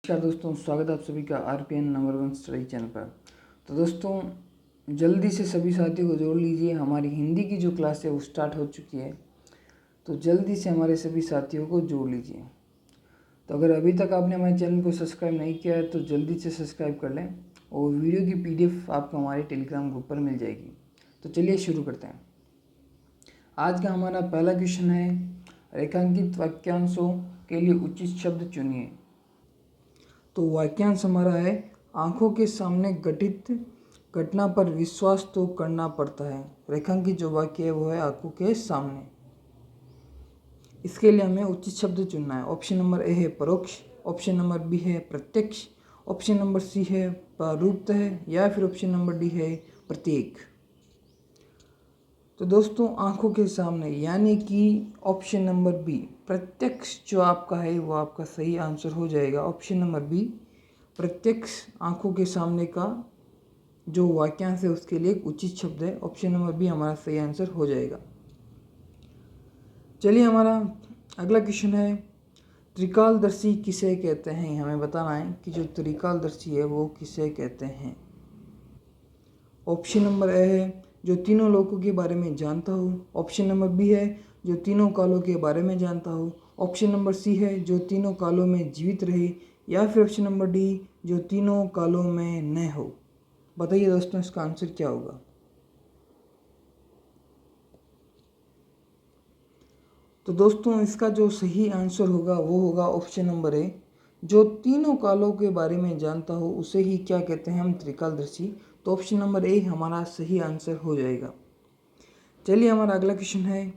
नमस्कार दोस्तों, स्वागत है आप सभी का RPN नंबर 1 स्टडी चैनल पर। तो दोस्तों जल्दी से सभी साथियों को जोड़ लीजिए, हमारी हिंदी की जो क्लास है वो स्टार्ट हो चुकी है। तो जल्दी से हमारे सभी साथियों को जोड़ लीजिए। तो अगर अभी तक आपने हमारे चैनल को सब्सक्राइब नहीं किया है तो जल्दी से सब्सक्राइब कर लें और वीडियो की PDF आपको हमारे टेलीग्राम ग्रुप पर मिल जाएगी। तो चलिए शुरू करते हैं। आज का हमारा पहला क्वेश्चन है, रेखांकित वाक्यांशों के लिए उचित शब्द चुनिए। तो वाक्यांश हमारा है, आंखों के सामने घटित घटना पर विश्वास तो करना पड़ता है। रेखांकित जो वाक्य है वो है आंखों के सामने। इसके लिए हमें उचित शब्द चुनना है। ऑप्शन नंबर ए है परोक्ष, ऑप्शन नंबर बी है प्रत्यक्ष, ऑप्शन नंबर सी है प्रारूपतः या फिर ऑप्शन नंबर डी है प्रतीक। तो दोस्तों आंखों के सामने यानी कि ऑप्शन नंबर बी प्रत्यक्ष जो आपका है वो आपका सही आंसर हो जाएगा। ऑप्शन नंबर बी प्रत्यक्ष आंखों के सामने का जो वाक्यांश है उसके लिए एक उचित शब्द है। ऑप्शन नंबर बी हमारा सही आंसर हो जाएगा। चलिए हमारा अगला क्वेश्चन है, त्रिकालदर्शी किसे कहते हैं। हमें बताना है कि जो त्रिकालदर्शी है वो किसे कहते हैं। ऑप्शन नंबर ए है जो तीनों लोकों के बारे में जानता हूँ, ऑप्शन नंबर बी है जो तीनों कालों के बारे में जानता हूँ, ऑप्शन नंबर सी है जो तीनों कालों में जीवित रहे, या फिर ऑप्शन नंबर डी जो तीनों कालों में न हो। बताइए दोस्तों इसका आंसर क्या होगा। तो दोस्तों इसका जो सही आंसर होगा वो होगा ऑप्शन नंबर ए, जो तीनों कालों के बारे में जानता हो उसे ही क्या कहते हैं हम, त्रिकालदर्शी। तो ऑप्शन नंबर ए हमारा सही आंसर हो जाएगा। चलिए हमारा अगला क्वेश्चन है,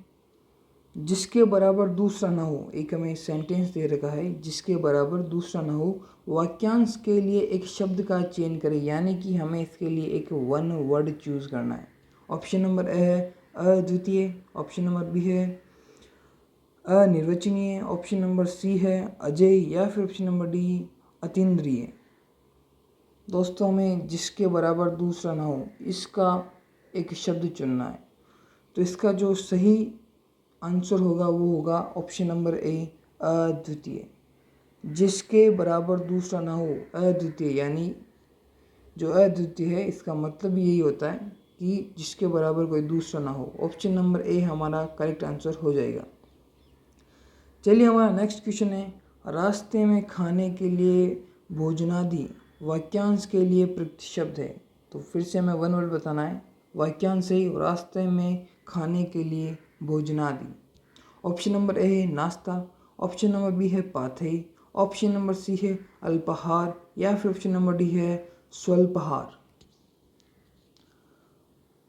जिसके बराबर दूसरा ना हो। एक हमें सेंटेंस दे रखा है, जिसके बराबर दूसरा ना हो। वाक्यांश के लिए एक शब्द का चयन करें, यानी कि हमें इसके लिए एक वन वर्ड चूज करना है। ऑप्शन नंबर ए है अद्वितीय, ऑप्शन नंबर बी है अनिर्वचनीय, ऑप्शन नंबर सी है अजय, या फिर ऑप्शन नंबर डी अतीन्द्रिय। दोस्तों हमें जिसके बराबर दूसरा ना हो इसका एक शब्द चुनना है। तो इसका जो सही आंसर होगा वो होगा ऑप्शन नंबर ए अद्वितीय। जिसके बराबर दूसरा ना हो अद्वितीय, यानी जो अद्वितीय है इसका मतलब यही होता है कि जिसके बराबर कोई दूसरा ना हो। ऑप्शन नंबर ए हमारा करेक्ट आंसर हो जाएगा। चलिए हमारा नेक्स्ट क्वेश्चन है, रास्ते में खाने के लिए भोजनादि वाक्यांश के लिए प्रयुक्त शब्द है। तो फिर से हमें वन वर्ड बताना है। वाक्यांश है रास्ते में खाने के लिए भोजनादि। ऑप्शन नंबर ए है नाश्ता, ऑप्शन नंबर बी है पाथेय, ऑप्शन नंबर सी है अल्पाहार, या फिर ऑप्शन नंबर डी है स्वल्पाहार।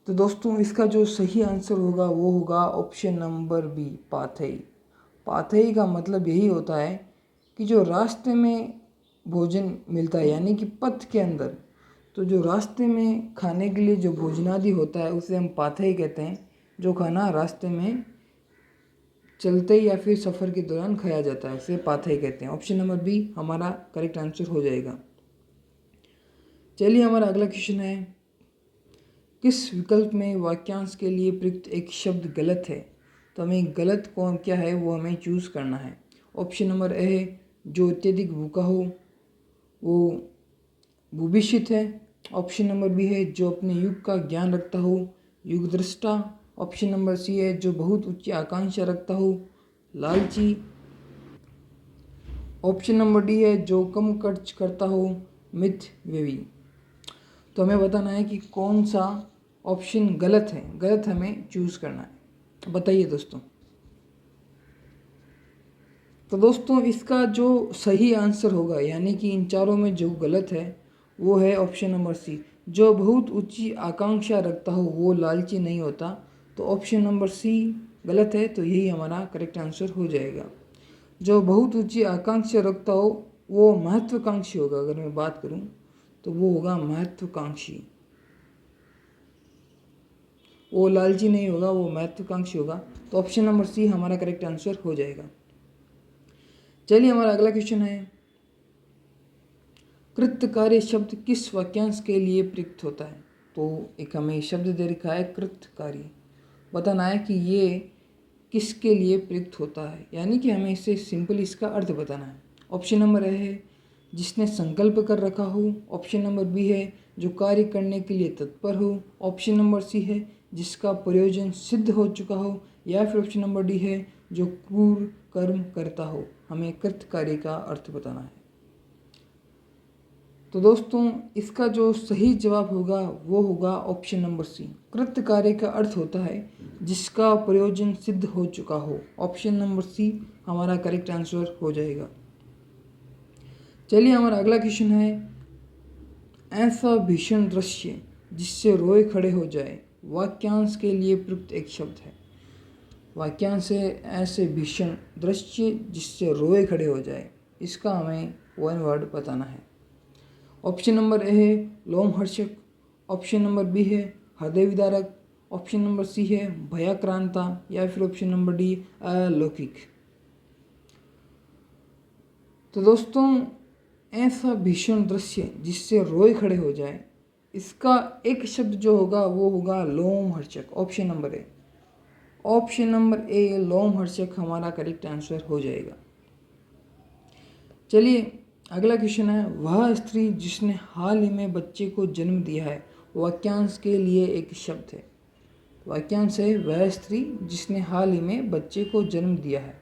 तो दोस्तों इसका जो सही आंसर होगा वो होगा ऑप्शन नंबर बी पाथेय। पाथेय का मतलब यही होता है कि जो रास्ते में भोजन मिलता है, यानी कि पथ के अंदर। तो जो रास्ते में खाने के लिए जो भोजनादि होता है उसे हम पाथेय कहते हैं। जो खाना रास्ते में चलते या फिर सफ़र के दौरान खाया जाता है उसे पाथेय कहते हैं। ऑप्शन नंबर बी हमारा करेक्ट आंसर हो जाएगा। चलिए हमारा अगला क्वेश्चन है, किस विकल्प में वाक्यांश के लिए प्रयुक्त एक शब्द गलत है। तो हमें गलत कौन क्या है वो हमें चूज़ करना है। ऑप्शन नंबर ए है जो अत्यधिक भूखा हो वो भूभिष्ठित है, ऑप्शन नंबर बी है जो अपने युग का ज्ञान रखता हो युगदृष्टा, ऑप्शन नंबर सी है जो बहुत उच्च आकांक्षा रखता हो लालची, ऑप्शन नंबर डी है जो कम खर्च करता हो मितव्ययी। तो हमें बताना है कि कौन सा ऑप्शन गलत है, गलत हमें चूज़ करना है। बताइए दोस्तों। तो दोस्तों इसका जो सही आंसर होगा, यानी कि इन चारों में जो गलत है वो है ऑप्शन नंबर सी, जो बहुत ऊंची आकांक्षा रखता हो वो लालची नहीं होता। तो ऑप्शन नंबर सी गलत है, तो यही हमारा करेक्ट आंसर हो जाएगा। जो बहुत ऊंची आकांक्षा रखता हो वो महत्वाकांक्षी होगा। अगर मैं बात करूं तो वो होगा महत्वाकांक्षी, वो लालची नहीं होगा, वो महत्वाकांक्षी होगा। तो ऑप्शन नंबर सी हमारा करेक्ट आंसर हो जाएगा। चलिए हमारा अगला क्वेश्चन है, कृतकार्य शब्द किस वाक्यांश के लिए प्रयुक्त होता है। तो एक हमें शब्द दे रखा है कृतकार्य, बताना है कि ये किसके लिए प्रयुक्त होता है, यानी कि हमें इससे सिंपल इसका अर्थ बताना है। ऑप्शन नंबर ए है जिसने संकल्प कर रखा हो। ऑप्शन नंबर बी है जो कार्य करने के लिए तत्पर हो। ऑप्शन नंबर सी है जिसका प्रयोजन सिद्ध हो चुका हो। या फिर ऑप्शन नंबर डी है जो क्रूर कर्म करता हो। हमें कृत कार्य का अर्थ बताना है। तो दोस्तों इसका जो सही जवाब होगा वो होगा ऑप्शन नंबर सी। कृत कार्य का अर्थ होता है जिसका प्रयोजन सिद्ध हो चुका हो। ऑप्शन नंबर सी हमारा करेक्ट आंसर हो जाएगा। चलिए हमारा अगला क्वेश्चन है, ऐसा भीषण दृश्य जिससे रोए खड़े हो जाए, वाक्यांश के लिए प्रयुक्त एक शब्द है। वाक्यांश है ऐसे भीषण दृश्य जिससे रोए खड़े हो जाए, इसका हमें वन वर्ड बताना है। ऑप्शन नंबर ए है लोमहर्षक। ऑप्शन नंबर बी है हृदय विदारक। ऑप्शन नंबर सी है भयाक्रांता। या फिर ऑप्शन नंबर डी अलौकिक। तो दोस्तों ऐसा भीषण दृश्य जिससे रोए खड़े हो जाए, इसका एक शब्द जो होगा वो होगा लोमहर्षक। Option number A. Option number A लोमहर्षक हमारा करेक्ट आंसर हो जाएगा। चलिए अगला क्वेश्चन है, वह स्त्री जिसने हाल ही में बच्चे को जन्म दिया है, वाक्यांश के लिए एक शब्द है। वाक्यांश है वह स्त्री जिसने हाल ही में बच्चे को जन्म दिया है।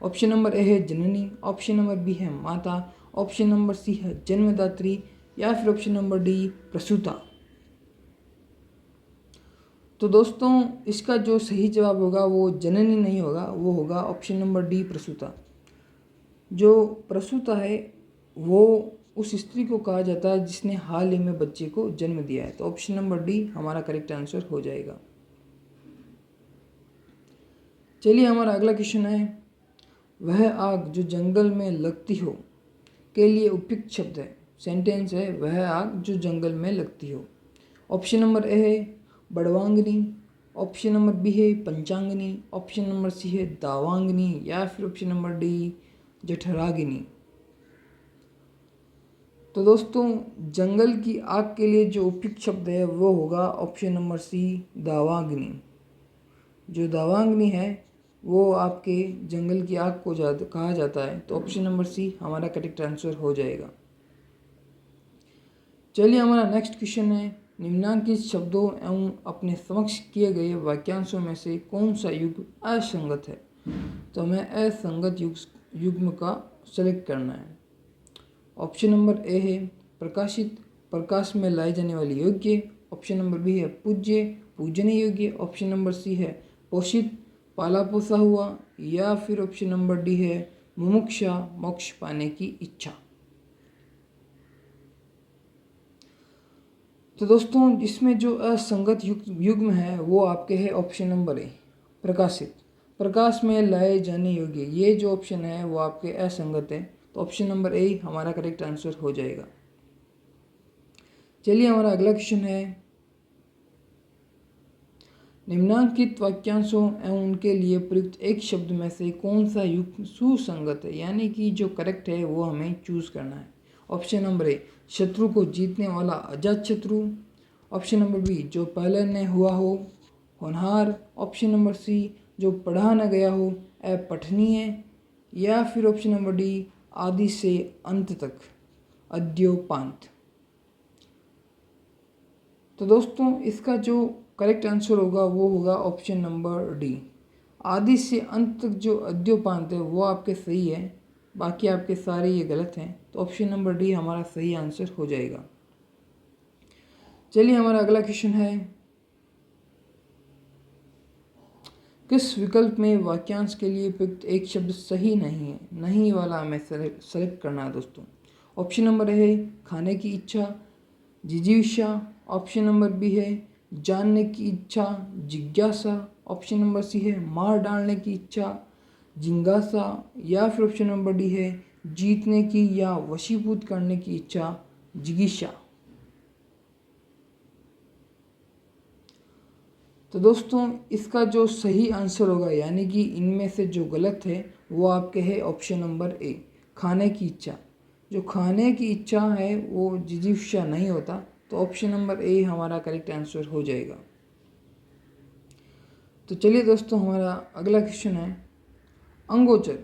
ऑप्शन नंबर ए है जननी। ऑप्शन नंबर बी है माता। ऑप्शन नंबर सी है जन्मदात्री। या फिर ऑप्शन नंबर डी प्रसूता। तो दोस्तों इसका जो सही जवाब होगा वो जननी नहीं होगा, वो होगा ऑप्शन नंबर डी प्रसूता। जो प्रसूता है वो उस स्त्री को कहा जाता है जिसने हाल ही में बच्चे को जन्म दिया है। तो ऑप्शन नंबर डी हमारा करेक्ट आंसर हो जाएगा। चलिए हमारा अगला क्वेश्चन है, वह आग जो जंगल में लगती हो के लिए उपयुक्त शब्द है। सेंटेंस है वह आग जो जंगल में लगती हो। ऑप्शन नंबर ए है बड़वांगनी। ऑप्शन नंबर बी है पंचांगनी। ऑप्शन नंबर सी है दावांगनी। या फिर ऑप्शन नंबर डी जठरागिनी। तो दोस्तों जंगल की आग के लिए जो उपयुक्त शब्द है वो होगा ऑप्शन नंबर सी दावाग्नि। जो दावाग्नि है वो आपके जंगल की आग को कहा जाता है। तो ऑप्शन नंबर सी हमारा करेक्ट आंसर हो जाएगा। चलिए हमारा नेक्स्ट क्वेश्चन है, निम्नांकित शब्दों एवं अपने समक्ष किए गए वाक्यांशों में से कौन सा युग्म असंगत है। तो हमें असंगत युग्म का सेलेक्ट करना है। ऑप्शन नंबर ए है प्रकाशित, प्रकाश में लाए जाने वाली योग्य। ऑप्शन नंबर बी है पूज्य, पूजनीय योग्य। ऑप्शन नंबर सी है पोषित, पाला पोसा हुआ। या फिर ऑप्शन नंबर डी है मुमुक्षा, मोक्ष पाने की इच्छा। तो दोस्तों इसमें जो असंगत युग्म है वो आपके है ऑप्शन नंबर ए प्रकाशित, प्रकाश में लाए जाने योग्य। ये जो ऑप्शन है वो आपके असंगत है। तो ऑप्शन नंबर ए हमारा करेक्ट आंसर हो जाएगा। चलिए हमारा अगला क्वेश्चन है, निम्नांकित वाक्यांशों एवं उनके लिए प्रयुक्त एक शब्द में से कौन सा युग्म सुसंगत है, यानी कि जो करेक्ट है वो हमें चूज करना है। ऑप्शन नंबर ए शत्रु को जीतने वाला अजात शत्रु। ऑप्शन नंबर बी जो पहले न हुआ हो, होनहार। ऑप्शन नंबर सी जो पढ़ा न गया हो, अपठनीय। या फिर ऑप्शन नंबर डी आदि से अंत तक, अद्योपांत। तो दोस्तों इसका जो करेक्ट आंसर होगा वो होगा ऑप्शन नंबर डी, आदि से अंत तक जो अद्योपांत है वो आपके सही है, बाकी आपके सारे ये गलत हैं। तो ऑप्शन नंबर डी हमारा सही आंसर हो जाएगा। चलिए हमारा अगला क्वेश्चन है, किस विकल्प में वाक्यांश के लिए प्रयुक्त एक शब्द सही नहीं है। नहीं वाला हमें सेलेक्ट करना है दोस्तों। ऑप्शन नंबर ए है खाने की इच्छा, जिजीविषा। ऑप्शन नंबर बी है जानने की इच्छा, जिज्ञासा। ऑप्शन नंबर सी है मार डालने की इच्छा, जिज्ञासा। या फिर ऑप्शन नंबर डी है जीतने की या वशीभूत करने की इच्छा, जिगीषा। तो दोस्तों इसका जो सही आंसर होगा, यानी कि इनमें से जो गलत है वो आपके है ऑप्शन नंबर ए खाने की इच्छा। जो खाने की इच्छा है वो जिजीविषा नहीं होता। तो ऑप्शन नंबर ए हमारा करेक्ट आंसर हो जाएगा। तो चलिए दोस्तों हमारा अगला क्वेश्चन है, अंगोचर।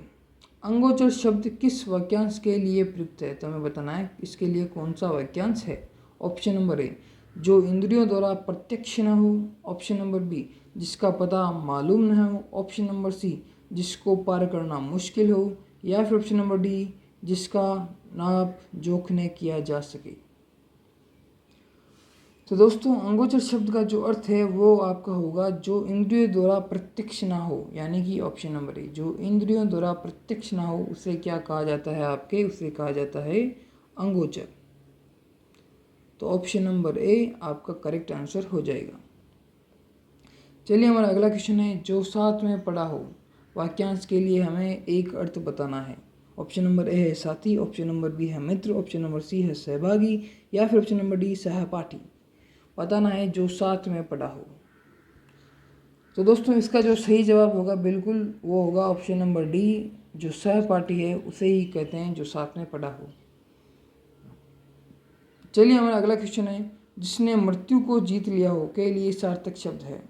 अंगोचर शब्द किस वाक्यांश के लिए प्रयुक्त है, तो हमें बताना है इसके लिए कौन सा वाक्यांश है। ऑप्शन नंबर ए, जो इंद्रियों द्वारा प्रत्यक्ष न हो। ऑप्शन नंबर बी, जिसका पता मालूम न हो। ऑप्शन नंबर सी, जिसको पार करना मुश्किल हो। या फिर ऑप्शन नंबर डी, जिसका नाप जोखने किया जा सके। तो दोस्तों अंगोचर शब्द का जो अर्थ है वो आपका होगा जो इंद्रियों द्वारा प्रत्यक्ष ना हो, यानी कि ऑप्शन नंबर ए, जो इंद्रियों द्वारा प्रत्यक्ष ना हो उसे क्या कहा जाता है आपके, उसे कहा जाता है अंगोचर। तो ऑप्शन नंबर ए आपका करेक्ट आंसर हो जाएगा। चलिए हमारा अगला क्वेश्चन है, जो साथ में पढ़ा हो वाक्यांश के लिए हमें एक अर्थ बताना है। ऑप्शन नंबर ए है साथी, ऑप्शन नंबर बी है मित्र, ऑप्शन नंबर सी है सहभागी, या फिर ऑप्शन नंबर डी सहपाठी। बताना है जो साथ में पढ़ा हो। तो दोस्तों इसका जो सही जवाब होगा बिल्कुल वो होगा ऑप्शन नंबर डी, जो सहपाठी है उसे ही कहते हैं जो साथ में पढ़ा हो। चलिए हमारा अगला क्वेश्चन है, जिसने मृत्यु को जीत लिया हो के लिए सार्थक शब्द है।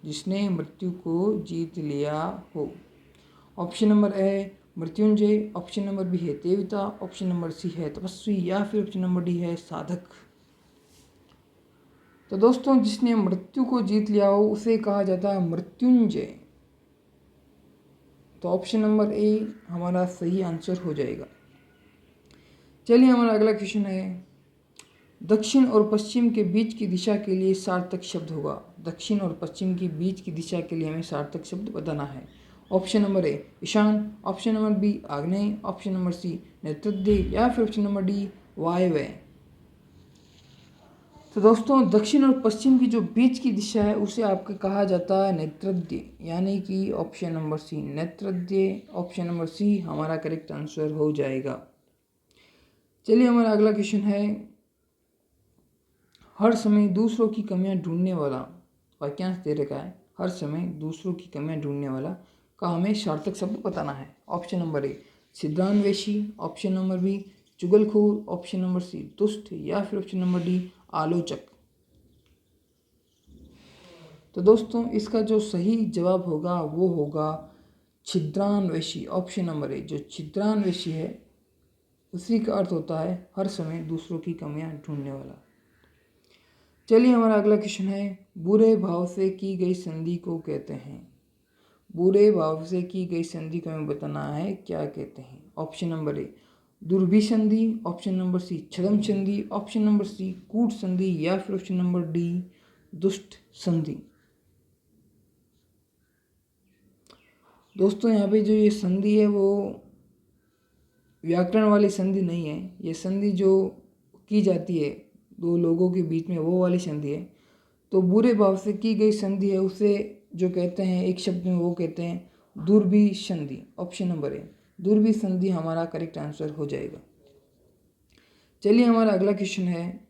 जिसने मृत्यु को जीत लिया हो। ऑप्शन नंबर ए मृत्युंजय, ऑप्शन नंबर बी है देवता, ऑप्शन नंबर सी है तपस्वी, या फिर ऑप्शन नंबर डी है साधक। तो दोस्तों जिसने मृत्यु को जीत लिया हो उसे कहा जाता है मृत्युंजय। तो ऑप्शन नंबर ए हमारा सही आंसर हो जाएगा। चलिए हमारा अगला क्वेश्चन है, दक्षिण और पश्चिम के बीच की दिशा के लिए सार्थक शब्द होगा। दक्षिण और पश्चिम के बीच की दिशा के लिए हमें सार्थक शब्द बताना है। ऑप्शन नंबर ए ईशान, ऑप्शन नंबर बी आग्नेय, ऑप्शन नंबर सी नैऋत्य, या फिर ऑप्शन नंबर डी वायव्य। तो दोस्तों दक्षिण और पश्चिम की जो बीच की दिशा है उसे आपका कहा जाता है नैऋत्य, यानी कि ऑप्शन नंबर सी नैऋत्य। ऑप्शन नंबर सी हमारा करेक्ट आंसर हो जाएगा। चलिए हमारा अगला क्वेश्चन है, हर समय दूसरों की कमियां ढूंढने वाला वाक्यांश दे रखा है। हर समय दूसरों की कमियां ढूंढने वाला का हमें सार्थक शब्द बताना है। ऑप्शन नंबर ए छिद्रान्वेषी, ऑप्शन नंबर बी चुगलखोर, ऑप्शन नंबर सी दुष्ट, या फिर ऑप्शन नंबर डी आलोचक। तो दोस्तों इसका जो सही जवाब होगा वो होगा छिद्रान्वेषी। ऑप्शन नंबर ए, जो छिद्रान्वेषी है उसी का अर्थ होता है हर समय दूसरों की कमियां ढूंढने वाला। चलिए हमारा अगला क्वेश्चन है, बुरे भाव से की गई संधि को कहते हैं। बुरे भाव से की गई संधि को हमें बताना है क्या कहते हैं। ऑप्शन नंबर ए दुर्भिसंधि, ऑप्शन नंबर सी छद्म संधि, ऑप्शन नंबर सी कूट संधि, या फिर ऑप्शन नंबर डी दुष्ट संधि। दोस्तों यहाँ पे जो ये संधि है वो व्याकरण वाली संधि नहीं है। ये संधि जो की जाती है दो लोगों के बीच में वो वाली संधि है। तो बुरे भाव से की गई संधि है उसे जो कहते हैं एक शब्द में वो कहते हैं दुर्भी संधि। ऑप्शन नंबर ए दुर्भी संधि हमारा करेक्ट आंसर हो जाएगा। चलिए हमारा अगला क्वेश्चन है,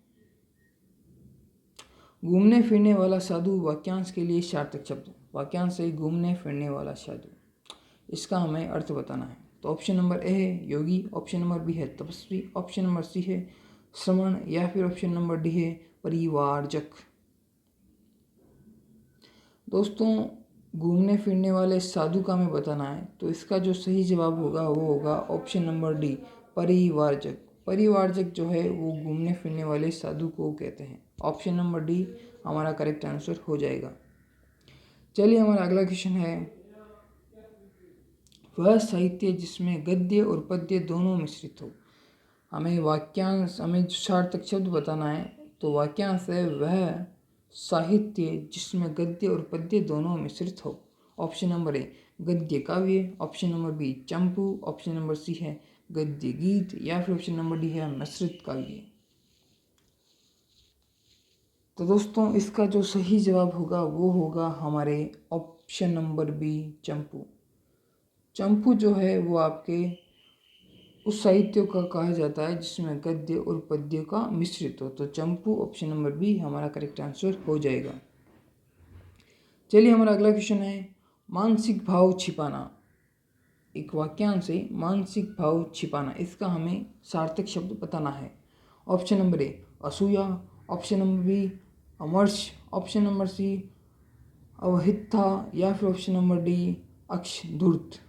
घूमने फिरने वाला साधु वाक्यांश के लिए सार्थक शब्द। वाक्यांश है घूमने फिरने वाला साधु, इसका हमें अर्थ बताना है। तो ऑप्शन नंबर ए है योगी, ऑप्शन नंबर बी है तपस्वी, ऑप्शन नंबर सी है श्रमण, या फिर ऑप्शन नंबर डी है परिवारजक। दोस्तों घूमने फिरने वाले साधु का हमें बताना है, तो इसका जो सही जवाब होगा वो होगा ऑप्शन नंबर डी परिवारजक। परिवारजक जो है वो घूमने फिरने वाले साधु को कहते हैं। ऑप्शन नंबर डी हमारा करेक्ट आंसर हो जाएगा। चलिए हमारा अगला क्वेश्चन है, वह साहित्य जिसमें गद्य और पद्य दोनों मिश्रित हो। हमें वाक्यांश हमें सार्थक शब्द बताना है। तो वाक्यांश है वह साहित्य जिसमें गद्य और पद्य दोनों मिश्रित हो। ऑप्शन नंबर ए गद्य काव्य, ऑप्शन नंबर बी चंपू, ऑप्शन नंबर सी है गद्य गीत, या फिर ऑप्शन नंबर डी है मिश्रित काव्य। तो दोस्तों इसका जो सही जवाब होगा वो होगा हमारे ऑप्शन नंबर बी चंपू। चंपू जो है वो आपके उस साहित्य का कहा जाता है जिसमें गद्य और पद्य का मिश्रित हो। तो चंपू ऑप्शन नंबर बी हमारा करेक्ट आंसर हो जाएगा। चलिए हमारा अगला क्वेश्चन है, मानसिक भाव छिपाना। एक वाक्यांश है मानसिक भाव छिपाना, इसका हमें सार्थक शब्द बताना है। ऑप्शन नंबर ए असूया, ऑप्शन नंबर बी अमर्ष, ऑप्शन नंबर सी अवहिता, या फिर ऑप्शन नंबर डी अक्ष धूर्त।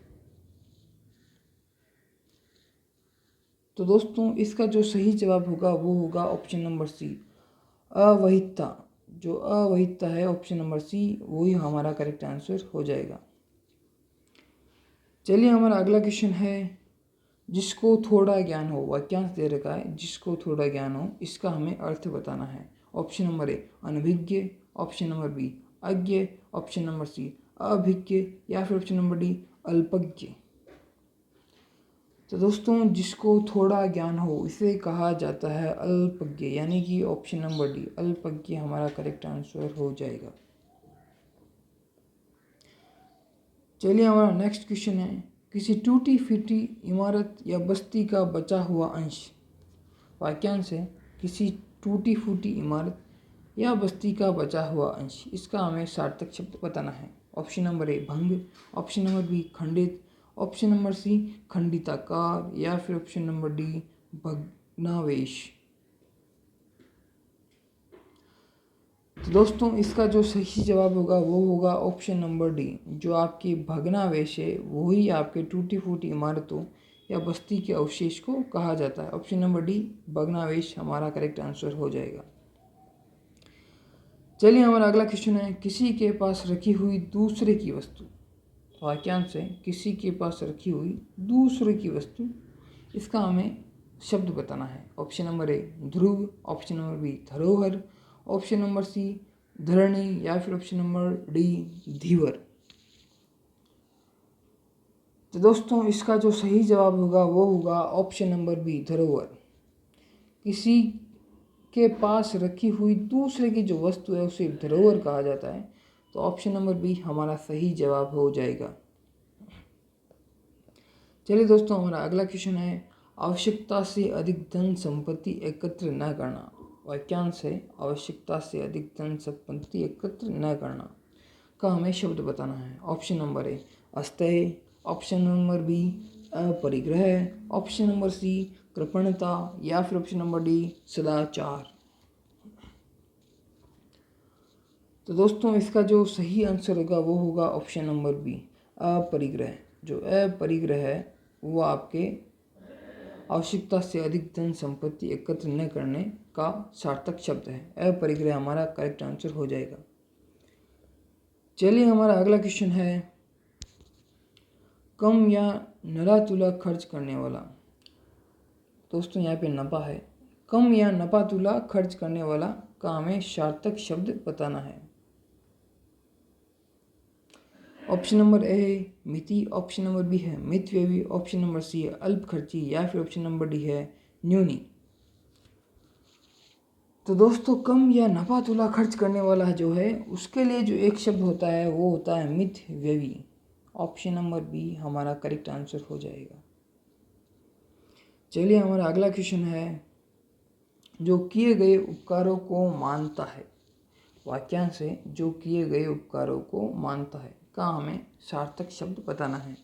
तो दोस्तों इसका जो सही जवाब होगा वो होगा ऑप्शन नंबर सी, अवहितता। जो अवहितता है ऑप्शन नंबर सी, वही हमारा करेक्ट आंसर हो जाएगा। चलिए हमारा अगला क्वेश्चन है, जिसको थोड़ा ज्ञान हो, वाक्यांश दे रखा है जिसको थोड़ा ज्ञान हो, इसका हमें अर्थ बताना है। ऑप्शन नंबर ए अनभिज्ञ, ऑप्शन नंबर बी अज्ञ, ऑप्शन नंबर सी अभिज्ञ, या फिर ऑप्शन नंबर डी अल्पज्ञ। तो दोस्तों जिसको थोड़ा ज्ञान हो इसे कहा जाता है अल्पज्ञ, यानी कि ऑप्शन नंबर डी अल्पज्ञ हमारा करेक्ट आंसर हो जाएगा। चलिए हमारा नेक्स्ट क्वेश्चन है, किसी टूटी फूटी इमारत या बस्ती का बचा हुआ अंश। वाक्यांश है, किसी टूटी फूटी इमारत या बस्ती का बचा हुआ अंश, इसका हमें सार्थक शब्द बताना है। ऑप्शन नंबर ए भंग, ऑप्शन नंबर बी खंडित, ऑप्शन नंबर सी खंडिताकार, या फिर ऑप्शन नंबर डी भग्नावशेष। तो दोस्तों इसका जो सही जवाब होगा वो होगा ऑप्शन नंबर डी, जो आपकी भग्नावशेष है वही आपके टूटी फूटी इमारतों या बस्ती के अवशेष को कहा जाता है। ऑप्शन नंबर डी भग्नावशेष हमारा करेक्ट आंसर हो जाएगा। चलिए हमारा अगला क्वेश्चन है, किसी के पास रखी हुई दूसरे की वस्तु। वाक्यांश है, किसी के पास रखी हुई दूसरे की वस्तु, इसका हमें शब्द बताना है। ऑप्शन नंबर ए ध्रुव, ऑप्शन नंबर बी धरोहर, ऑप्शन नंबर सी धरणी, या फिर ऑप्शन नंबर डी धीवर। तो दोस्तों इसका जो सही जवाब होगा वो होगा ऑप्शन नंबर बी धरोहर। किसी के पास रखी हुई दूसरे की जो वस्तु है उसे धरोहर कहा जाता है। तो ऑप्शन नंबर बी हमारा सही जवाब हो जाएगा। चलिए दोस्तों हमारा अगला क्वेश्चन है, आवश्यकता से अधिक धन संपत्ति एकत्र न करना। वाक्यांश है, आवश्यकता से अधिक धन संपत्ति एकत्र न करना का हमें शब्द बताना है। ऑप्शन नंबर ए अस्थेय, ऑप्शन नंबर बी अपरिग्रह, ऑप्शन नंबर सी कृपणता, या फिर ऑप्शन नंबर डी सदाचार। तो दोस्तों इसका जो सही आंसर होगा वो होगा ऑप्शन नंबर बी अपरिग्रह। जो अपरिग्रह है वो आपके आवश्यकता से अधिक धन संपत्ति एकत्र न करने का सार्थक शब्द है। अपरिग्रह हमारा करेक्ट आंसर हो जाएगा। चलिए हमारा अगला क्वेश्चन है, कम या नला-तुला खर्च करने वाला। दोस्तों यहाँ पे नपा है, कम या नपा-तुला खर्च करने वाला का हमें सार्थक शब्द बताना है। ऑप्शन नंबर ए है मिति, ऑप्शन नंबर बी है मितव्ययी, ऑप्शन नंबर सी है अल्प खर्ची, या फिर ऑप्शन नंबर डी है न्यूनी। तो दोस्तों कम या नफा-तुला खर्च करने वाला जो है उसके लिए जो एक शब्द होता है वो होता है मितव्ययी। ऑप्शन नंबर बी हमारा करेक्ट आंसर हो जाएगा। चलिए हमारा अगला क्वेश्चन है, जो किए गए उपकारों को मानता है। वाक्यांश है, जो किए गए उपकारों को मानता है का हमें सार्थक शब्द बताना है।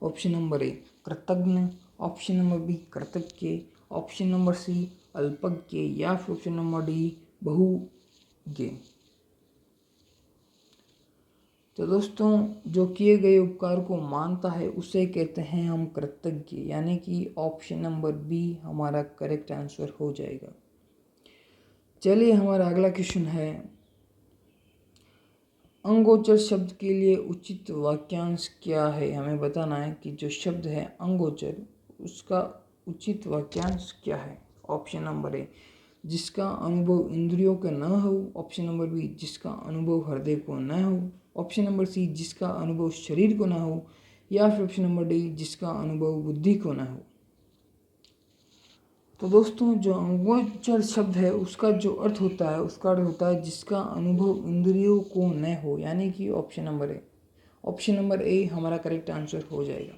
ऑप्शन नंबर ए कृतज्ञ, ऑप्शन नंबर बी कृतज्ञ, ऑप्शन नंबर सी अल्पज्ञ, या फिर ऑप्शन नंबर डी बहुज्ञ। तो दोस्तों जो किए गए उपकार को मानता है उसे कहते हैं हम कृतज्ञ, यानी कि ऑप्शन नंबर बी हमारा करेक्ट आंसर हो जाएगा। चलिए हमारा अगला क्वेश्चन है, अंगोचर शब्द के लिए उचित वाक्यांश क्या है। हमें बताना है कि जो शब्द है अंगोचर उसका उचित वाक्यांश क्या है। ऑप्शन नंबर ए जिसका अनुभव इंद्रियों का न हो, ऑप्शन नंबर बी जिसका अनुभव हृदय को न हो, ऑप्शन नंबर सी जिसका अनुभव शरीर को न हो, या फिर ऑप्शन नंबर डी जिसका अनुभव बुद्धि को न हो। तो दोस्तों जो अंगोचर शब्द है उसका जो अर्थ होता है उसका अर्थ होता है जिसका अनुभव इंद्रियों को न हो, यानी कि option number A. Option number ए हमारा करेक्ट आंसर हो जाएगा।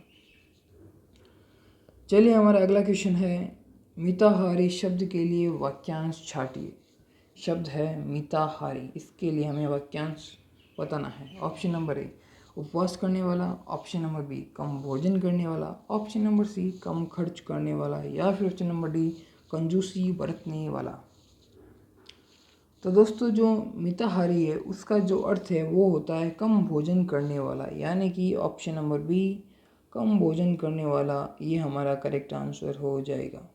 चलिए हमारा अगला क्वेश्चन है, मिताहारी शब्द के लिए वाक्यांश छाटिए। शब्द है मिताहारी, इसके लिए हमें वाक्यांश बताना है। ऑप्शन नंबर ए उपवास करने वाला, ऑप्शन नंबर बी कम भोजन करने वाला, ऑप्शन नंबर सी कम खर्च करने वाला, या फिर ऑप्शन नंबर डी कंजूसी बरतने वाला। तो दोस्तों जो मिताहारी है उसका जो अर्थ है वो होता है कम भोजन करने वाला, यानी कि ऑप्शन नंबर बी कम भोजन करने वाला ये हमारा करेक्ट आंसर हो जाएगा।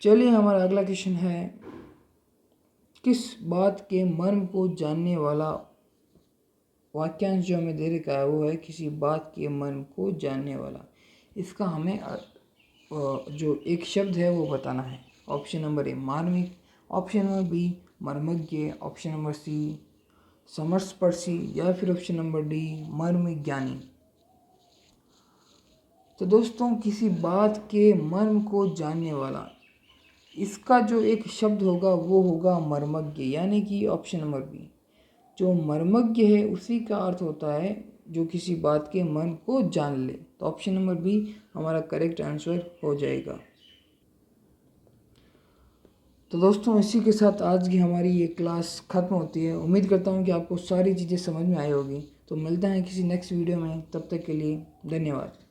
चलिए हमारा अगला क्वेश्चन है, किस बात के मर्म को जानने वाला वाक्यांश जो हमें दे रखा है वो है किसी बात के मर्म को जानने वाला। इसका हमें जो एक शब्द है वो बताना है। ऑप्शन नंबर ए मार्मिक, ऑप्शन नंबर बी मर्मज्ञ, ऑप्शन नंबर सी समरस्पर्शी या फिर ऑप्शन नंबर डी मर्म ज्ञानी। तो दोस्तों किसी बात के मर्म को जानने वाला, इसका जो एक शब्द होगा वो होगा मर्मज्ञ, यानी कि ऑप्शन नंबर बी। जो मर्मज्ञ है उसी का अर्थ होता है जो किसी बात के मर्म को जान ले। तो ऑप्शन नंबर बी हमारा करेक्ट आंसर हो जाएगा। तो दोस्तों इसी के साथ आज की हमारी ये क्लास ख़त्म होती है। उम्मीद करता हूँ कि आपको सारी चीज़ें समझ में आई होगी। तो मिलते हैं किसी नेक्स्ट वीडियो में, तब तक के लिए धन्यवाद।